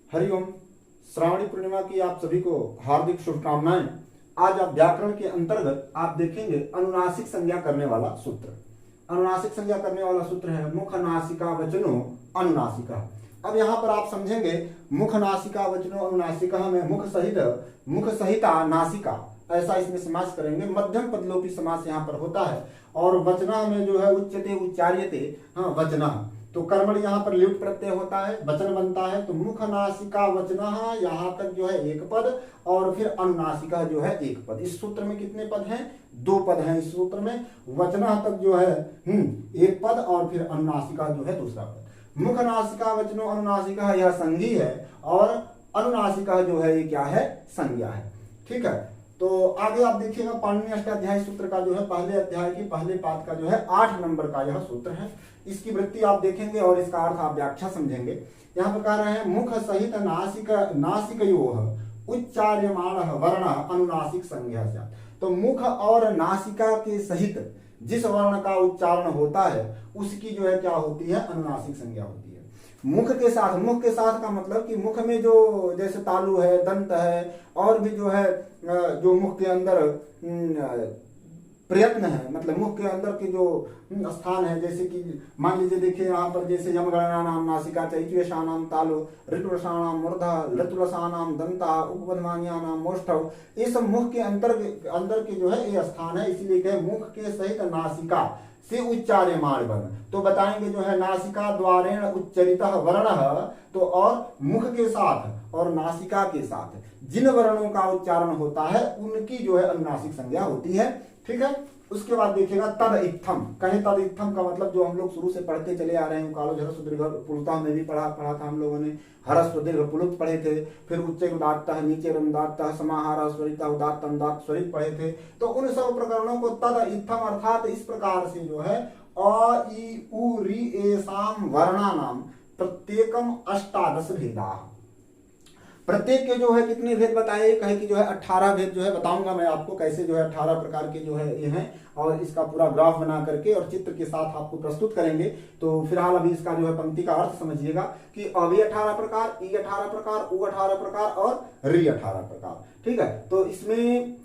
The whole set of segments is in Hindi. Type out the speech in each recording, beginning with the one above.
हरिओम। श्रावणी पूर्णिमा की आप सभी को हार्दिक शुभकामनाएं। आज आप व्याकरण के अंतर्गत आप देखेंगे अनुनासिक संज्ञा करने वाला सूत्र। अनुनासिक संज्ञा करने वाला सूत्र है मुख नासिका वचनो अनुनासिका। अब यहाँ पर आप समझेंगे मुख नासिका वचनो अनुनासिका में मुख सहिता नासिका, ऐसा इसमें समास करेंगे। मध्यम पदलोपी समास यहाँ पर होता है। और वचना में जो है उच्चते उच्चार्यते, हाँ वचना, तो कर्मण यहाँ पर ल्युट प्रत्यय होता है, वचन बनता है। तो मुख नासिका वचना यहाँ तक जो है एक पद, और फिर अनुनासिका जो है एक पद। इस सूत्र में कितने पद हैं? 2 पद हैं इस सूत्र में। वचना तक जो है एक पद, और फिर अनुनासिका जो है दूसरा पद। मुख नासिका वचनो अनुनासिका यह संज्ञा है, और अनुनासिका जो है ये क्या है? संज्ञा है। ठीक है, तो आगे आप देखिएगा पाणिनि अष्टाध्यायी सूत्र का जो है पहले अध्याय के पहले पाद का जो है 8 नंबर का यह सूत्र है। इसकी वृत्ति आप देखेंगे और इसका अर्थ आप व्याख्या समझेंगे। यहाँ पर कह रहे हैं मुख सहित नासिकयोः उच्चार्यमाणः वर्णः अनुनासिक संज्ञा स्यात्। तो मुख और नासिका के सहित जिस वर्ण का उच्चारण होता है उसकी जो है क्या होती है? अनुनासिक संज्ञा होती है। मुख के साथ का मतलब कि मुख में जो जैसे तालु है, दंत है, और भी जो है जो मुख के अंदर प्रयत्न है, मतलब मुख के अंदर के जो स्थान है, जैसे कि मान लीजिए देखिए यहाँ पर जैसे यमगणना नाम नासिका, चैत्वेशा नाम तालु, ऋतुरसा नाम मूर्धा, लतुलसा नाम दंता, उपवधमानिया नाम मोष्ठव, ये सब मुख के अंदर के जो है ये स्थान है। इसीलिए कहे मुख के सहित नासिका से उच्चार्यमाण वर्ण। तो बताएंगे जो है नासिका द्वारेण उच्चरितः वर्णः, तो और मुख के साथ और नासिका के साथ जिन वर्णों का उच्चारण होता है उनकी जो है अनुनासिक संज्ञा होती है। ठीक है, उसके बाद देखिएगा तद इत्थम। कहे तद इत्थम का मतलब जो हम लोग शुरू से पढ़ते चले आ रहे हैं, कालोज ह्रस्व दीर्घ पुलुता में भी पढ़ा था हम लोगों ने। ह्रस्व दीर्घ पुलुत पढ़े थे, फिर उच्च उदात्त नीचे उदात्त समाहार स्वरिता उदात्त अनुदात्त स्वरित पढ़े थे। तो उन सब प्रकरणों को तद इत्थम अर्थात इस प्रकार से जो है अ इ उ रि एसाम वर्णानाम प्रत्येकम 18 भेदा। प्रत्येक के जो है कितने भेद बताए? कहे कि जो है 18 भेद जो है बताऊंगा मैं आपको, कैसे जो है 18 प्रकार के जो है ये हैं, और इसका पूरा ग्राफ बना करके और चित्र के साथ आपको प्रस्तुत करेंगे। तो फिलहाल अभी इसका जो है पंक्ति का अर्थ समझिएगा कि अवि 18 प्रकार, ई 18 प्रकार, उ 18 प्रकार और रि 18 प्रकार। ठीक है, तो इसमें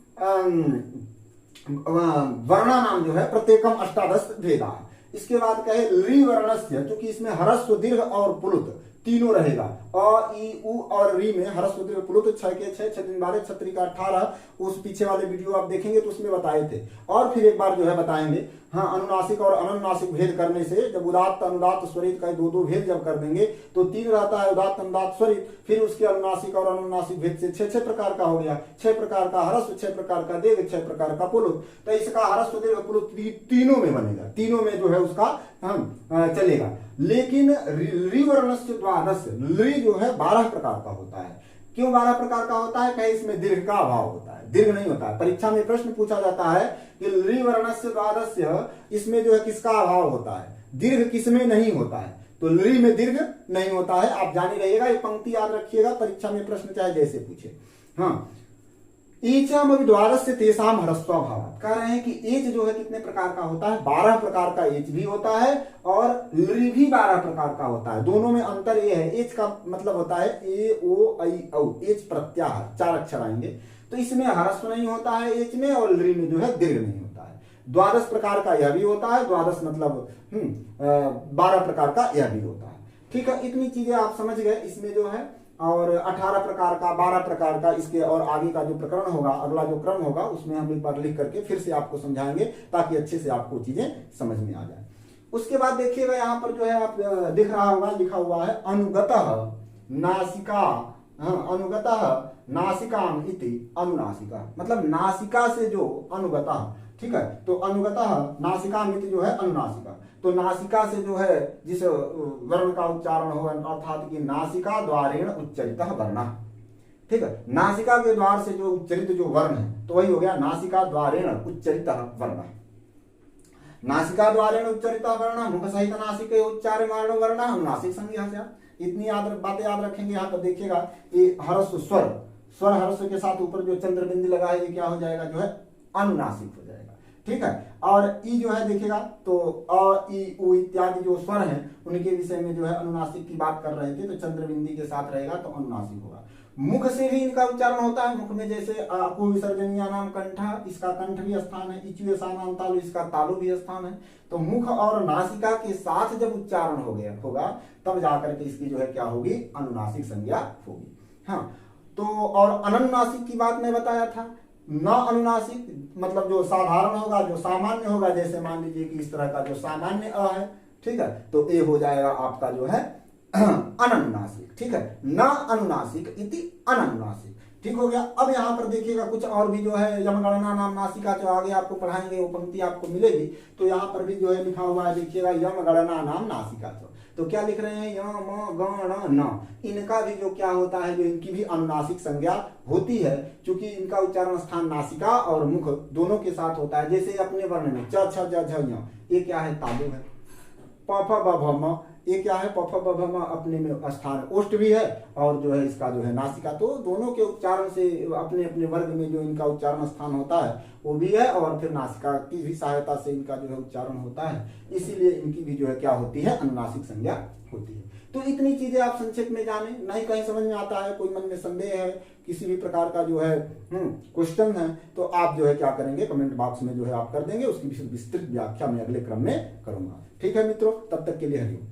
वर्णा नाम जो है प्रत्येकम 18 भेदा। इसके बाद कहे रि वर्णस्य, क्योंकि इसमें ह्रस्व दीर्घ और पुलुत तीनों रहेगा। अ इ उ और रि में ह्रस्व दीर्घ पुलुत 6 के 6, 6 दिन 12, 6 का 18। उस पीछे वाले वीडियो आप देखेंगे तो उसमें बताए थे। और फिर एक बार जो है बताएंगे हाँ अनुनासिक और अनुनासिक भेद करने से, जब उदात्त अनुदात्त स्वरित का 2 भेद जब कर देंगे तो 3 रहता है उदात्त अनुदात्त स्वरित। फिर उसके अनुनासिक और अनुनासिक भेद से 6 प्रकार का हो गया। 6 प्रकार का ह्रस्व, 6 प्रकार का दीर्घ, 6 प्रकार का पुलुत। तो इसका ह्रस्व दीर्घ पुलुत तीनों में बनेगा, तीनों में जो है उसका चलेगा। लेकिन रि वर्णस्य द्वादश, रि जो है 12 प्रकार का होता है। क्यों 12 प्रकार का होता है? कहीं इसमें दीर्घ का अभाव होता है, दीर्घ नहीं होता है। परीक्षा में प्रश्न पूछा जाता है कि रि वर्णस्य द्वादश, इसमें जो है किसका अभाव होता है? दीर्घ किसमें नहीं होता है? तो रि में दीर्घ नहीं होता है। आप जाने रहिएगा, ये पंक्ति याद रखिएगा, परीक्षा में प्रश्न चाहे जैसे पूछे। हाँ, एचम द्वादश तेसाम ह्रस्वाभाव। कह रहे हैं कि एच जो है कितने प्रकार का होता है? 12 प्रकार का एच भी होता है, और रि भी 12 प्रकार का होता है। दोनों में अंतर ये है, एच का मतलब होता है ए ओ ऐ औ, एच प्रत्याहार, 4 अक्षर आएंगे। तो इसमें ह्रस्व नहीं होता है एच में, और रि में जो है दीर्घ नहीं होता है। 12 प्रकार का यह भी होता है, 12 मतलब 12 प्रकार का यह भी होता है। ठीक है, इतनी चीजें आप समझ गए इसमें जो है। और 18 प्रकार का, 12 प्रकार का, इसके और आगे का जो प्रकरण होगा, अगला जो क्रम होगा, उसमें हम एक बार लिख करके फिर से आपको समझाएंगे, ताकि अच्छे से आपको चीजें समझ में आ जाए। उसके बाद देखिएगा यहाँ पर जो है आप दिख रहा होगा, लिखा हुआ है अनुगतः नासिका, अनुगतः नासिकाम इति अनुनासिका, मतलब नासिका से जो अनुगतः। ठीक है, तो अनुगतः नासिकाम इति जो है अनुनासिका। तो नासिका से जो है जिस वर्ण का उच्चारण हो, अर्थात कि नासिका द्वारेण उच्चरितः वर्णः। ठीक है, नासिका के द्वार से जो उच्चरित जो वर्ण है, तो वही हो गया नासिका द्वारेण उच्चरितः वर्णः। नासिका द्वारेण उच्चरितः वर्णः मुख सहित नासिके उच्चार्यमाण वर्णः अनुनासिक संज्ञा स्यात्। इतनी बातें याद रखेंगे। यहाँ पर देखिएगा ये ह्रस्व स्वर ह्रस्व के साथ ऊपर जो चंद्र बिंदु लगा है, ये क्या हो जाएगा? जो है अनुनासिक हो जाएगा। ठीक है, और ई जो है देखिएगा तो अ इ उ इत्यादि जो स्वर हैं उनके विषय में जो है अनुनासिक की बात कर रहे थे, तो चंद्रबिंदी के साथ रहेगा तो अनुनासिक होगा। मुख से भी इनका उच्चारण होता है। मुख में जैसे आपको विसर्जनीय नाम कंठ, इसका कंठ भी स्थान है, इचुएसानाम तालु, इसका तालु भी स्थान है। तो मुख और नासिका के साथ जब उच्चारण हो गया होगा तब जाकर के इसकी जो है क्या होगी, अनुनासिक संज्ञा होगी। हाँ, तो और अनुनासिक की बात मैं बताया था। न अनुनासिक मतलब जो साधारण होगा, जो सामान्य होगा, जैसे मान लीजिए कि इस तरह का जो सामान्य अ है, ठीक है, तो ए हो जाएगा आपका जो है अनुनासिक, ठीक है, न अनुनासिक इति अनुनासिक, ठीक हो गया। अब यहाँ पर देखिएगा कुछ और भी जो है यमगणना नाम नासिका, जो आगे आपको पढ़ाएंगे वो पंक्ति आपको मिलेगी, तो यहाँ पर भी जो है लिखा हुआ है, देखिएगा यमगणना नाम नासिका। तो क्या लिख रहे हैं, यम गण न, इनका भी जो क्या होता है, जो इनकी भी अनुनासिक संज्ञा होती है, क्योंकि इनका उच्चारण स्थान नासिका और मुख दोनों के साथ होता है। जैसे अपने वर्ण में च छ ज झ ञ, ये क्या है, तालु है। प फ ब भ म, ये क्या है, प फ ब भ म अपने में स्थान ओष्ठ भी है और जो है इसका जो है नासिका। तो दोनों के उच्चारण से अपने अपने वर्ग में जो इनका उच्चारण स्थान होता है वो भी है, और फिर नासिका की भी सहायता से इनका जो है उच्चारण होता है, इसीलिए इनकी भी जो है क्या होती है, अनुनासिक संज्ञा होती है। तो इतनी चीजें आप संक्षेप में जाने, नहीं कहीं समझ में आता है, कोई मन में संदेह है, किसी भी प्रकार का जो है क्वेश्चन है, तो आप जो है क्या करेंगे, कमेंट बॉक्स में जो है आप कर देंगे, उसकी विस्तृत व्याख्या मैं अगले क्रम में करूंगा। ठीक है मित्रों, तब तक के लिए हरिओम।